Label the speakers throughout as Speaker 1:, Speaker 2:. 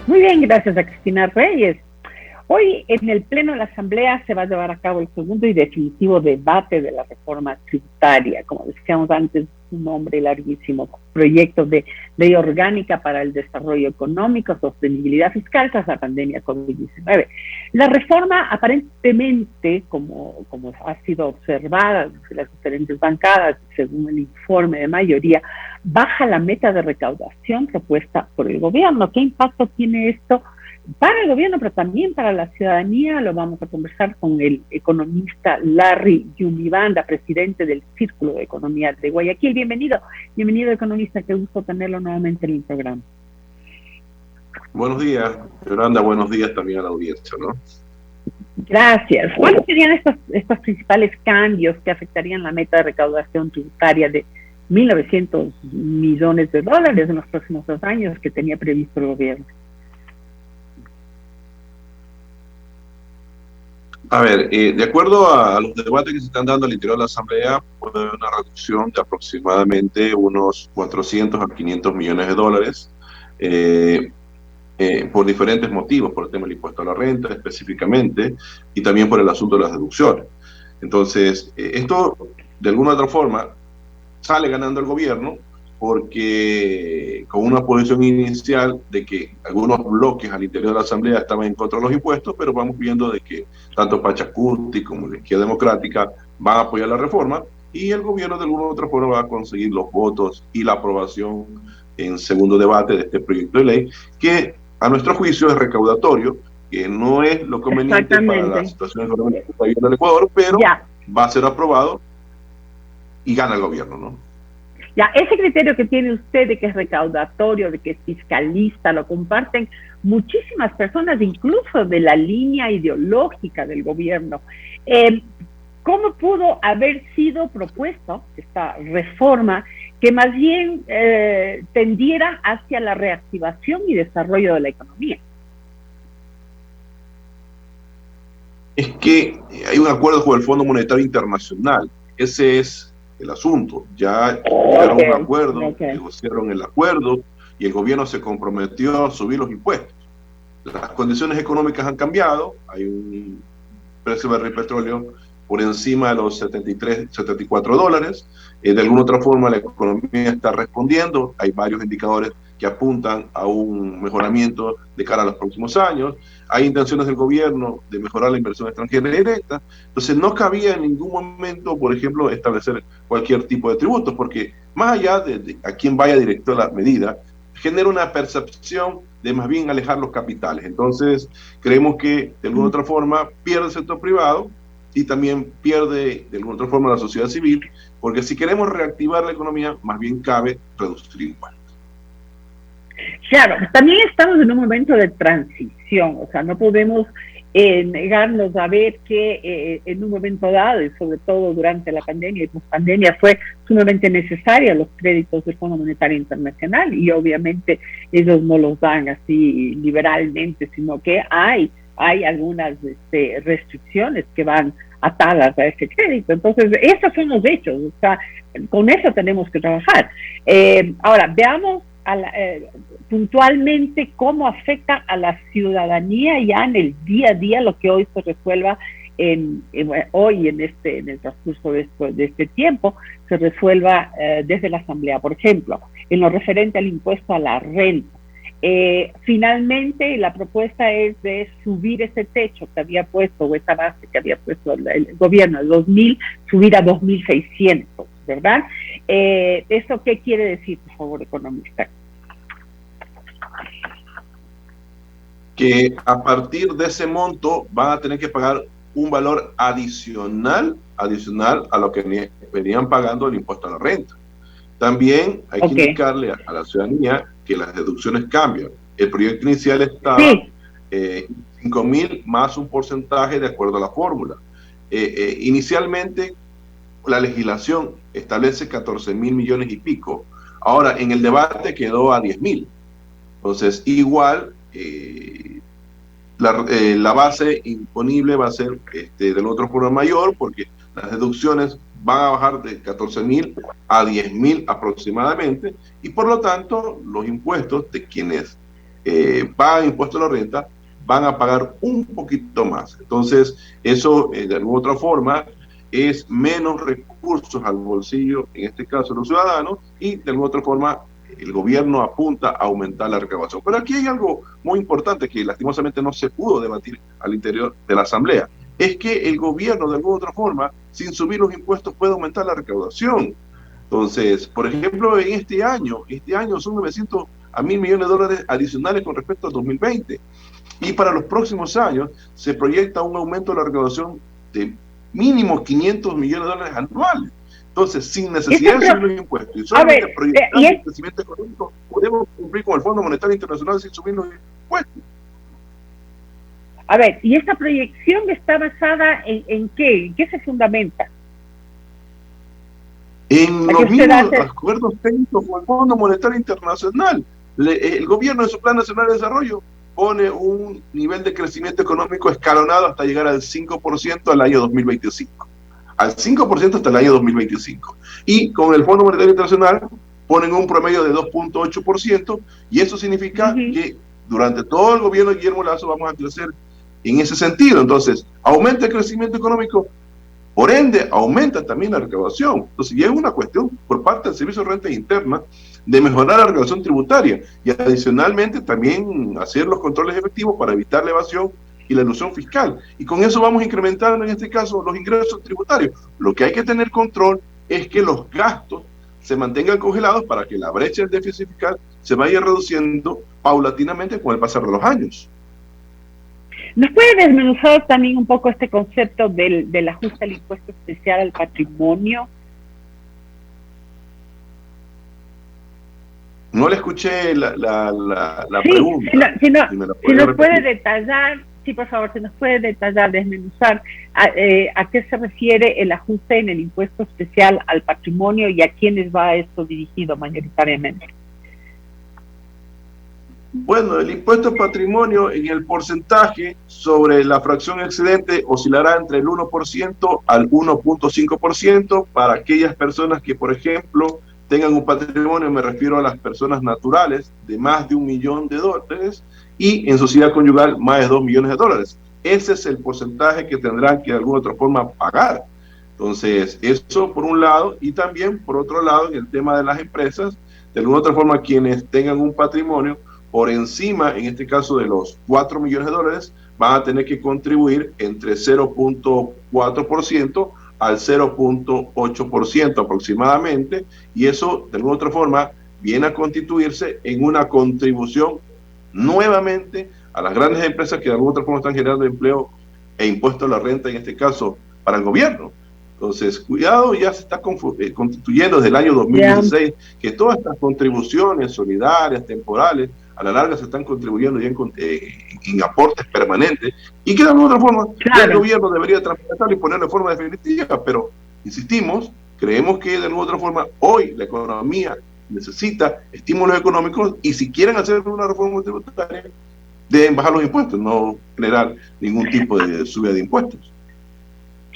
Speaker 1: Muy bien, gracias a Cristina Reyes. Hoy en el Pleno de la Asamblea se va a llevar a cabo el segundo y definitivo debate de la reforma tributaria. Como decíamos antes, un nombre larguísimo, proyecto de ley orgánica para el desarrollo económico, sostenibilidad fiscal tras la pandemia COVID-19. La reforma aparentemente, como ha sido observada desde las diferentes bancadas, según el informe de mayoría, baja la meta de recaudación propuesta por el gobierno. ¿Qué impacto tiene esto para el gobierno, pero también para la ciudadanía? Lo vamos a conversar con el economista Larry Yumibanda, presidente del Círculo de Economía de Guayaquil. Bienvenido economista, qué gusto tenerlo nuevamente en el programa.
Speaker 2: Buenos días, Yolanda, buenos días también a la audiencia, ¿no?
Speaker 1: Gracias. ¿Cuáles serían estos principales cambios que afectarían la meta de recaudación tributaria de 1.900 millones de dólares en los próximos 2 años que tenía previsto el gobierno?
Speaker 2: A ver, de acuerdo a los debates que se están dando al interior de la Asamblea, puede haber una reducción de aproximadamente unos 400 a 500 millones de dólares por diferentes motivos, por el tema del impuesto a la renta específicamente, y también por el asunto de las deducciones. Entonces, esto de alguna u otra forma sale ganando el gobierno, porque con una posición inicial de que algunos bloques al interior de la Asamblea estaban en contra de los impuestos, pero vamos viendo de que tanto Pachacuti como la Izquierda Democrática van a apoyar la reforma, y el gobierno de alguna u otra forma va a conseguir los votos y la aprobación en segundo debate de este proyecto de ley, que a nuestro juicio es recaudatorio, que no es lo conveniente para la situación económica que está viviendo el Ecuador, pero va a ser aprobado y gana el gobierno, ¿no?
Speaker 1: Ya, ese criterio que tiene usted de que es recaudatorio, de que es fiscalista, lo comparten muchísimas personas, incluso de la línea ideológica del gobierno. ¿Cómo pudo haber sido propuesto esta reforma que más bien tendiera hacia la reactivación y desarrollo de la economía?
Speaker 2: Es que hay un acuerdo con el Fondo Monetario Internacional. Ese es el asunto. Ya llegaron a un acuerdo, negociaron el acuerdo y el gobierno se comprometió a subir los impuestos. Las condiciones económicas han cambiado. Hay un precio del petróleo por encima de los 73, 74 dólares. De alguna otra forma la economía está respondiendo. Hay varios indicadores que apuntan a un mejoramiento de cara a los próximos años. Hay intenciones del gobierno de mejorar la inversión extranjera directa. Entonces no cabía en ningún momento, por ejemplo, establecer cualquier tipo de tributos, porque más allá de a quién vaya directo la medida, genera una percepción de más bien alejar los capitales. Entonces creemos que de alguna otra forma pierde el sector privado y también pierde de alguna otra forma la sociedad civil, porque si queremos reactivar la economía, más bien cabe reducir impuestos.
Speaker 1: Claro, también estamos en un momento de transición, o sea, no podemos negarnos a ver que en un momento dado, y sobre todo durante la pandemia y post-pandemia, fue sumamente necesaria los créditos del Fondo Monetario Internacional, y obviamente ellos no los dan así liberalmente, sino que hay algunas restricciones que van atadas a ese crédito. Entonces, esos son los hechos, o sea, con eso tenemos que trabajar. Ahora, veamos puntualmente cómo afecta a la ciudadanía ya en el día a día lo que hoy se resuelva hoy en el transcurso de este tiempo se resuelva desde la Asamblea. Por ejemplo, en lo referente al impuesto a la renta. Finalmente la propuesta es de subir ese techo que había puesto, o esa base que había puesto el gobierno, de 2.000, subir a 2.600, ¿verdad? ¿Eso qué quiere decir, por favor, economista?
Speaker 2: Que a partir de ese monto van a tener que pagar un valor adicional a lo que venían pagando el impuesto a la renta. También hay que indicarle a la ciudadanía que las deducciones cambian. El proyecto inicial estaba 5.000 más un porcentaje de acuerdo a la fórmula. Inicialmente la legislación establece 14.000 millones y pico. Ahora en el debate quedó a 10.000. Entonces igual la base imponible va a ser de la otra forma mayor, porque las deducciones van a bajar de 14.000 a 10.000 aproximadamente, y por lo tanto los impuestos de quienes pagan impuesto a la renta van a pagar un poquito más. Entonces, eso de alguna otra forma es menos recursos al bolsillo, en este caso de los ciudadanos, y de alguna otra forma el gobierno apunta a aumentar la recaudación. Pero aquí hay algo muy importante que lastimosamente no se pudo debatir al interior de la Asamblea, es que el gobierno de alguna otra forma, sin subir los impuestos, puede aumentar la recaudación. Entonces, por ejemplo, en este año son 900 a 1.000 millones de dólares adicionales con respecto al 2020. Y para los próximos años se proyecta un aumento de la recaudación de mínimo 500 millones de dólares anuales. Entonces, sin necesidad de subir los impuestos y solamente proyectando el crecimiento económico, podemos cumplir con el Fondo Monetario Internacional sin subir los impuestos.
Speaker 1: A ver, ¿y esta proyección está basada en qué? ¿En qué se fundamenta?
Speaker 2: En los mismos acuerdos técnicos con el Fondo Monetario Internacional. El gobierno en su Plan Nacional de Desarrollo pone un nivel de crecimiento económico escalonado hasta llegar al 5% al año 2025. Al 5% hasta el año 2025. Y con el Fondo Monetario Internacional ponen un promedio de 2.8%, y eso significa que durante todo el gobierno de Guillermo Lasso vamos a crecer en ese sentido. Entonces, aumenta el crecimiento económico, por ende, aumenta también la recaudación. Entonces, ya es una cuestión por parte del Servicio de Rentas Internas de mejorar la recaudación tributaria y adicionalmente también hacer los controles efectivos para evitar la evasión y la elusión fiscal. Y con eso vamos incrementando, en este caso, los ingresos tributarios. Lo que hay que tener control es que los gastos se mantengan congelados para que la brecha del déficit fiscal se vaya reduciendo paulatinamente con el pasar de los años.
Speaker 1: ¿Nos puede desmenuzar también un poco este concepto del ajuste al impuesto especial al patrimonio?
Speaker 2: No le escuché la
Speaker 1: sí,
Speaker 2: pregunta.
Speaker 1: Si nos puede detallar, sí, por favor, si nos puede detallar, desmenuzar a qué se refiere el ajuste en el impuesto especial al patrimonio y a quiénes va esto dirigido mayoritariamente.
Speaker 2: Bueno, el impuesto al patrimonio en el porcentaje sobre la fracción excedente oscilará entre el 1% al 1.5% para aquellas personas que, por ejemplo, tengan un patrimonio, me refiero a las personas naturales, de más de $1 millón, y en sociedad conyugal más de $2 millones. Ese es el porcentaje que tendrán que de alguna otra forma pagar. Entonces, eso por un lado, y también por otro lado, en el tema de las empresas, de alguna otra forma quienes tengan un patrimonio por encima, en este caso de los $4 millones, van a tener que contribuir entre 0.4% al 0.8% aproximadamente, y eso de alguna otra forma viene a constituirse en una contribución nuevamente a las grandes empresas que de alguna otra forma están generando empleo e impuesto a la renta, en este caso para el gobierno. Entonces, cuidado, ya se está constituyendo desde el año 2016 que todas estas contribuciones solidarias, temporales, a la larga se están contribuyendo ya en aportes permanentes, y que de alguna otra forma el gobierno debería transparentarlo y ponerlo de forma definitiva, pero insistimos, creemos que de alguna otra forma hoy la economía necesita estímulos económicos, y si quieren hacer una reforma tributaria deben bajar los impuestos, no generar ningún tipo de subida de impuestos.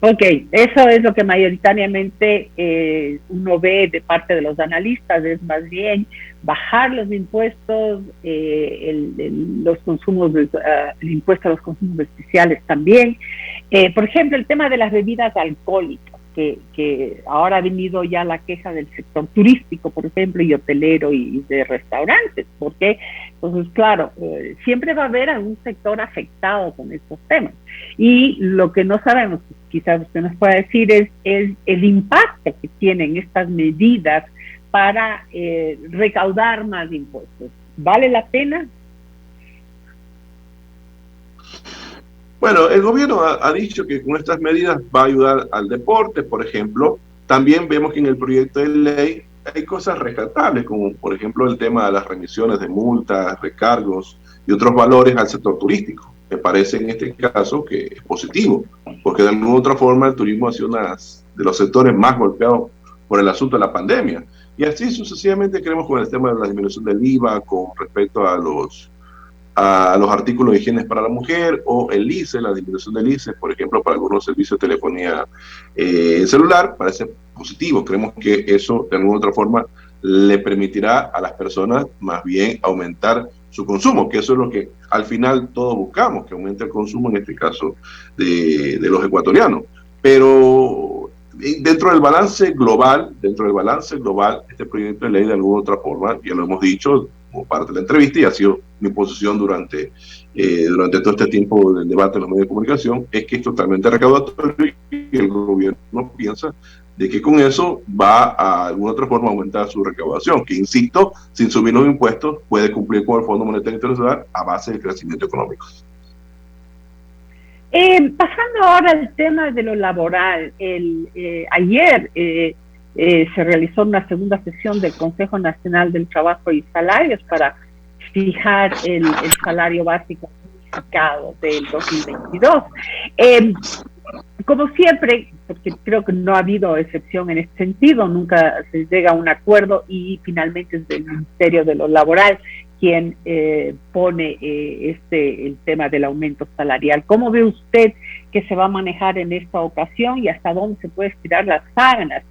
Speaker 1: Ok, eso es lo que mayoritariamente uno ve de parte de los analistas, es más bien bajar los impuestos, los consumos, el impuesto a los consumos especiales también. Por ejemplo, el tema de las bebidas alcohólicas, que ahora ha venido ya la queja del sector turístico, por ejemplo, y hotelero y de restaurantes, porque entonces, claro, siempre va a haber algún sector afectado con estos temas. Y lo que no sabemos, quizás usted nos pueda decir, es el impacto que tienen estas medidas para recaudar más impuestos. ¿Vale la pena?
Speaker 2: Bueno, el gobierno ha dicho que con estas medidas va a ayudar al deporte, por ejemplo. También vemos que en el proyecto de ley hay cosas rescatables, como por ejemplo el tema de las remisiones de multas, recargos y otros valores al sector turístico. Me parece en este caso que es positivo, porque de alguna otra forma el turismo ha sido uno de los sectores más golpeados por el asunto de la pandemia. Y así sucesivamente creemos con el tema de la disminución del IVA con respecto a los artículos de higiene para la mujer, o el ICE, la disminución del ICE, por ejemplo, para algunos servicios de telefonía celular, parece positivo. Creemos que eso de alguna otra forma le permitirá a las personas más bien aumentar su consumo, que eso es lo que al final todos buscamos, que aumente el consumo, en este caso, de los ecuatorianos. Pero dentro del balance global, este proyecto de ley de alguna otra forma, ya lo hemos dicho como parte de la entrevista y ha sido mi posición durante todo este tiempo del debate en los medios de comunicación, es que es totalmente recaudatorio y el gobierno piensa de que con eso va a alguna otra forma a aumentar su recaudación, que insisto, sin subir los impuestos puede cumplir con el Fondo Monetario Internacional a base del crecimiento económico.
Speaker 1: Pasando ahora al tema de lo laboral, ayer se realizó una segunda sesión del Consejo Nacional del Trabajo y Salarios para fijar el salario básico unificado del 2022. Como siempre, porque creo que no ha habido excepción en este sentido, nunca se llega a un acuerdo y finalmente es el Ministerio de lo Laboral quien pone el tema del aumento salarial. ¿Cómo ve usted que se va a manejar en esta ocasión y hasta dónde se puede estirar las sábanas?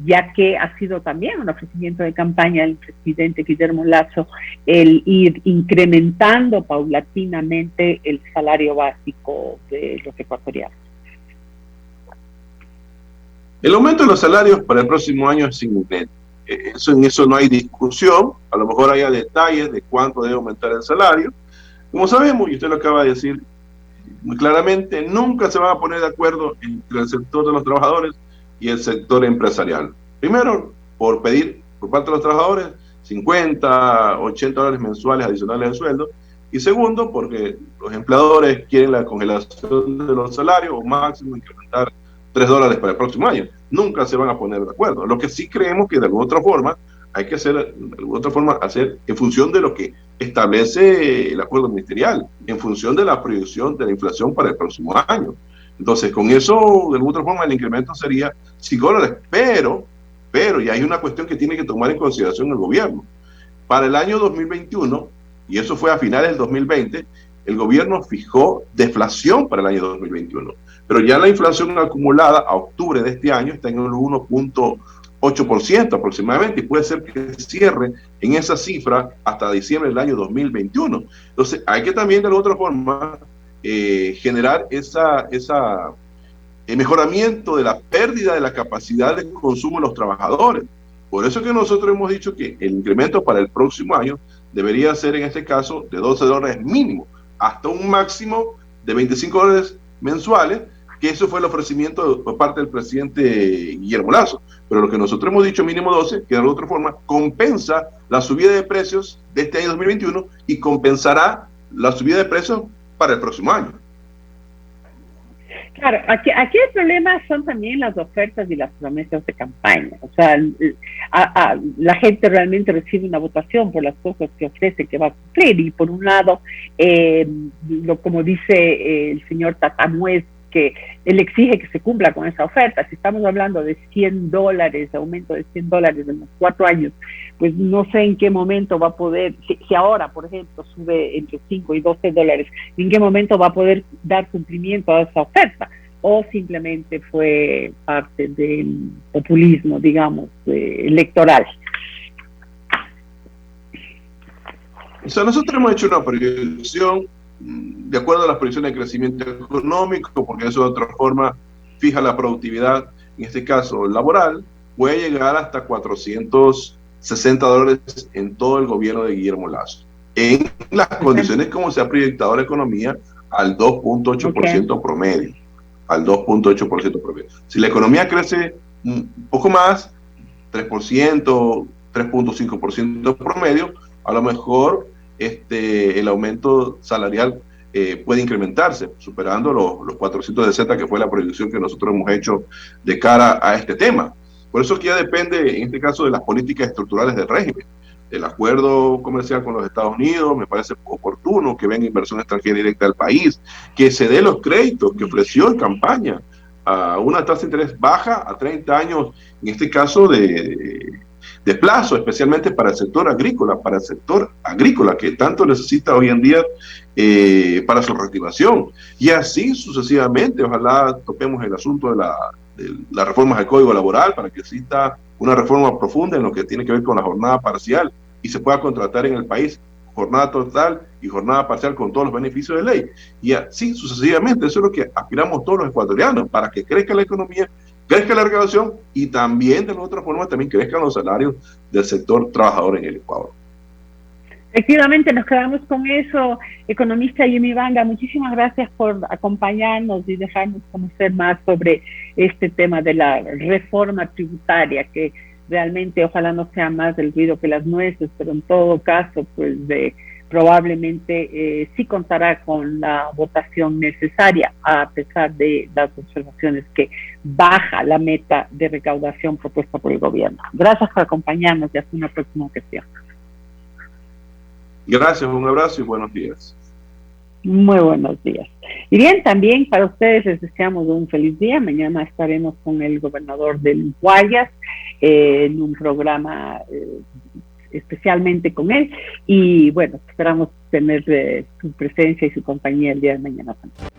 Speaker 1: Ya que ha sido también un ofrecimiento de campaña del presidente Guillermo Lasso el ir incrementando paulatinamente el salario básico de los ecuatorianos.
Speaker 2: El aumento de los salarios para el próximo año es inminente. En eso no hay discusión. A lo mejor haya detalles de cuánto debe aumentar el salario. Como sabemos, y usted lo acaba de decir muy claramente, nunca se van a poner de acuerdo entre el sector de los trabajadores y el sector empresarial. Primero, por pedir por parte de los trabajadores 50, 80 dólares mensuales adicionales de sueldo. Y segundo, porque los empleadores quieren la congelación de los salarios o máximo incrementar $3 para el próximo año. Nunca se van a poner de acuerdo. Lo que sí creemos que de alguna otra forma hay que hacer, hacer en función de lo que establece el acuerdo ministerial, en función de la proyección de la inflación para el próximo año. Entonces, con eso, de alguna otra forma, el incremento sería $5, pero y hay una cuestión que tiene que tomar en consideración el gobierno. Para el año 2021, y eso fue a finales del 2020, el gobierno fijó deflación para el año 2021. Pero ya la inflación acumulada a octubre de este año está en el 1.8% aproximadamente, y puede ser que cierre en esa cifra hasta diciembre del año 2021. Entonces, hay que también de alguna otra forma generar el mejoramiento de la pérdida de la capacidad de consumo de los trabajadores. Por eso que nosotros hemos dicho que el incremento para el próximo año debería ser en este caso de $12 mínimo, hasta un máximo de $25 mensuales, que eso fue el ofrecimiento por parte del presidente Guillermo Lasso. Pero lo que nosotros hemos dicho mínimo 12, que de alguna otra forma compensa la subida de precios de este año 2021 y compensará la subida de precios para el próximo año.
Speaker 1: Claro, aquí el problema son también las ofertas y las promesas de campaña. O sea, la gente realmente recibe una votación por las cosas que ofrece que va a cumplir. Y por un lado, como dice el señor Tatamuez, que él exige que se cumpla con esa oferta. Si estamos hablando de $100, aumento de $100 en los 4 años, pues no sé en qué momento va a poder, si ahora, por ejemplo, sube entre $5 y $12, ¿en qué momento va a poder dar cumplimiento a esa oferta? O simplemente fue parte del populismo, digamos, electoral.
Speaker 2: O sea, nosotros hemos hecho una proyección de acuerdo a las proyecciones de crecimiento económico, porque eso de otra forma fija la productividad, en este caso laboral, puede llegar hasta $460 en todo el gobierno de Guillermo Lasso, en las condiciones como se ha proyectado la economía al 2.8% promedio, al 2.8% promedio. Si la economía crece un poco más, 3%, 3.5% promedio, a lo mejor el aumento salarial puede incrementarse, superando los 460, que fue la proyección que nosotros hemos hecho de cara a este tema. Por eso que ya depende, en este caso, de las políticas estructurales del régimen. El acuerdo comercial con los Estados Unidos me parece oportuno, que venga inversión extranjera directa al país, que se dé los créditos que ofreció en campaña a una tasa de interés baja a 30 años, en este caso de plazo, especialmente para el sector agrícola, que tanto necesita hoy en día para su reactivación. Y así sucesivamente, ojalá topemos el asunto de las reformas al Código Laboral para que exista una reforma profunda en lo que tiene que ver con la jornada parcial y se pueda contratar en el país jornada total y jornada parcial con todos los beneficios de ley. Y así sucesivamente, eso es lo que aspiramos todos los ecuatorianos, para que crezca la economía, crezca la recaudación y también de la otra forma también crezcan los salarios del sector trabajador en el Ecuador.
Speaker 1: Efectivamente, nos quedamos con eso. Economista Jimmy Banga, muchísimas gracias por acompañarnos y dejarnos conocer más sobre este tema de la reforma tributaria, que realmente ojalá no sea más del ruido que las nueces, pero en todo caso, pues probablemente sí contará con la votación necesaria, a pesar de las observaciones que baja la meta de recaudación propuesta por el gobierno. Gracias por acompañarnos y hasta una próxima ocasión.
Speaker 2: Gracias, un abrazo y buenos días.
Speaker 1: Muy buenos días. Y bien, también para ustedes les deseamos un feliz día. Mañana estaremos con el gobernador del Guayas en un programa especialmente con él. Y bueno, esperamos tener su presencia y su compañía el día de mañana también.